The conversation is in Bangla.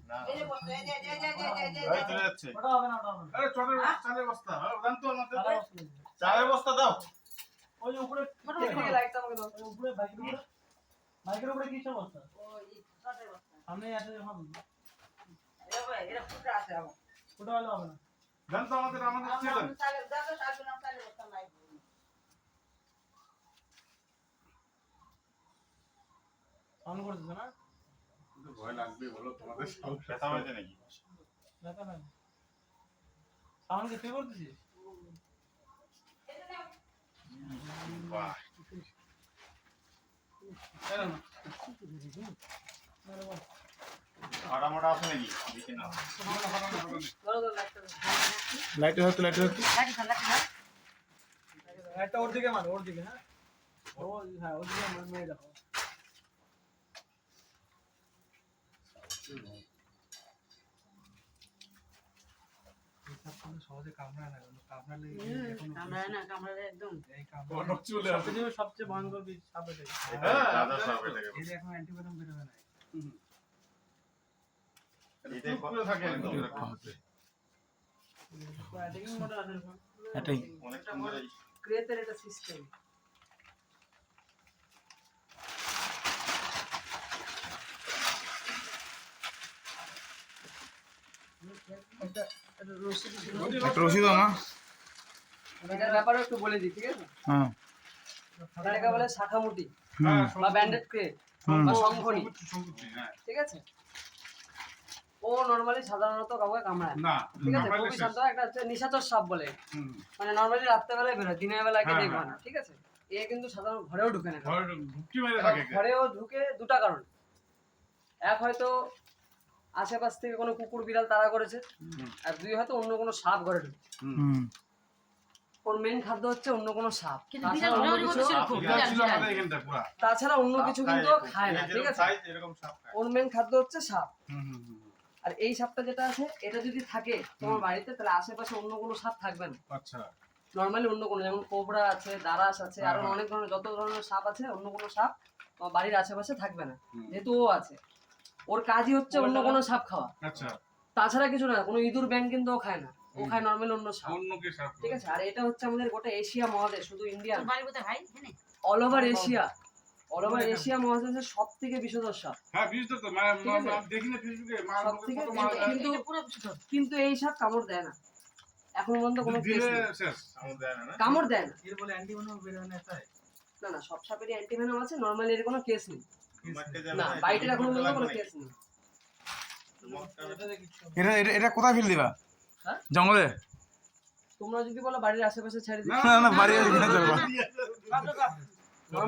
না এই যে বস্তা, এই যে এই চলে যাচ্ছে। ওটা হবে না, ওটা হবে না। আরে চালের বস্তা দাও তো আমাকে। তাহলে বসতে দিন। চালের বস্তা দাও। ওই যে উপরে মোটামুটি লাইটটা আমাকে দাও। ওই উপরে বাইকের উপরে কিসের বস্তা? ওই ছাদের বস্তা। সামনে আছে যখন এরা ফুটা আছে আমার। ওটা হলে হবে না। দেন তো আমাদের ছেড়ে দেন। আমি চালের দাও তো সাথে নাম চালের বস্তা নাই। সাউন্ড করতেছে না? কিন্তু ভয় লাগবে বলো তোমাদের সাউন্ড ব্যথা হয়েছে নাকি? দেখা না। সাউন্ড কি তুই করতেছিস? বাহ কেন না? আড়া মোটা আছে নাকি? দেখি না। ধরো ধরো লাইটটা দাও। লাইট হচ্ছে লাইট হচ্ছে। লাইটটা। একটা ওর দিকে মার, ওর দিকে, হ্যাঁ? হ্যাঁ, ওর দিকে মেরে দেখো। সহজে কামড়ায় না, কামড়ালে কামড়ালে একদম চলে আসে। সবচেয়ে ভয়ঙ্কর সাপ এটাই। হ্যাঁ দাদা সাহেব এটাকে। এর এখন অ্যান্টিভেনম বেরোবে না। এটাই করে থাকে একদম এরকম। অ্যাটাকিং মোডে আছে এখন। এটাই অনেক সুন্দর এই ক্রেতের এটা সিস্টেম। এটা রশি ছিল। একটা রশি দাও না। এটার ব্যাপারে একটু বলে দিই, ঠিক আছে? হ্যাঁ এটাকে বলে শাখামুটি হুম বা ব্যান্ডেড ক্রেট বা শঙ্খনি, হ্যাঁ। ঠিক আছে? ও নরমালি সাধারণত কাউকে কামড়ায় না, না ঠিক আছে? খুবই শান্ত, একটা হচ্ছে নিশাচর সাপ বলে, মানে নরমালি রাত্রেবেলায় বেরোয়, দিনের বেলায় কেউ দেখবে না, ঠিক আছে? এ কিন্তু সাধারণ ঘরেও ঢুকে না। ঢুকি মেরে থাকে। ঘরেও ঢুকে দুটা কারণ, এক হয়তো আশেপাশ থেকে কোনো কুকুর বিড়াল তাড়া করেছে, আর দুই হয়তো অন্য কোনো সাপ ঘরে ঢুকছে। হুম ওর মেন খাদ্য হচ্ছে অন্য কোনো সাপ, তাছাড়া অন্য তাছাড়া অন্য কিছু কিছু কিন্তু ও খায় না, ঠিক আছে? এরকম সাপ খায়। ওর মেন খাদ্য হচ্ছে সাপ। আর এই সাপটা যেটা আছে, এটা যদি থাকে তোমার বাড়িতে, তাহলে আশেপাশে অন্য কোনো সাপ থাকবে না। আচ্ছা নরমালি অন্য কোনো, যেমন কোবরা আছে, দারাস আছে, আরো অনেক ধরনের যত ধরনের সাপ আছে, অন্য কোনো সাপ তোমার বাড়ির আশেপাশে থাকবে না, যেহেতু ও আছে। ওর কাজই হচ্ছে অন্য কোনো সাপ খাওয়া, আচ্ছা। তাছাড়া কিছু না। কোনো ইঁদুর ব্যাঙ কিন্তু ও খায় না, ও খায় নরমালি অন্য সাপ, অন্য কি সাপ? ঠিক আছে? আর এটা হচ্ছে আমাদের গোটা এশিয়া মহাদেশ, শুধু ইন্ডিয়া, বাড়ি কোথায় ভাই? এখানে? All over Asia, all over Asia মহাদেশের সব থেকে বিষধর সাপ। হ্যাঁ বিশেষ তো দেখি না ফেসবুকে সবথেকে কিন্তু এটা পুরো কিছু ধর। কিন্তু এই সাপ কামড় দেয় না, এখন পর্যন্ত কোনো কেস দিলে নেই। শেষ আমাদের দেয় না। কামড় দেয় না, এর বলে অ্যান্টিভেনম বেরোবে না তাই? না না, সব সাপেরই অ্যান্টিভেনম আছে, নরমালি এর কোনো কেস নেই। মারতে যাবে না, বাইটের এখন পর্যন্ত কোনো কেস নেই। এটা এটা এটা কোথায় ফেল দিবা? হ্যাঁ? জঙ্গলে? তোমরা যদি বলো বাড়ির আশেপাশে ছেড়ে দিই, না না বাড়ি আছে কিনা যাবে। বাপ রে বাপ।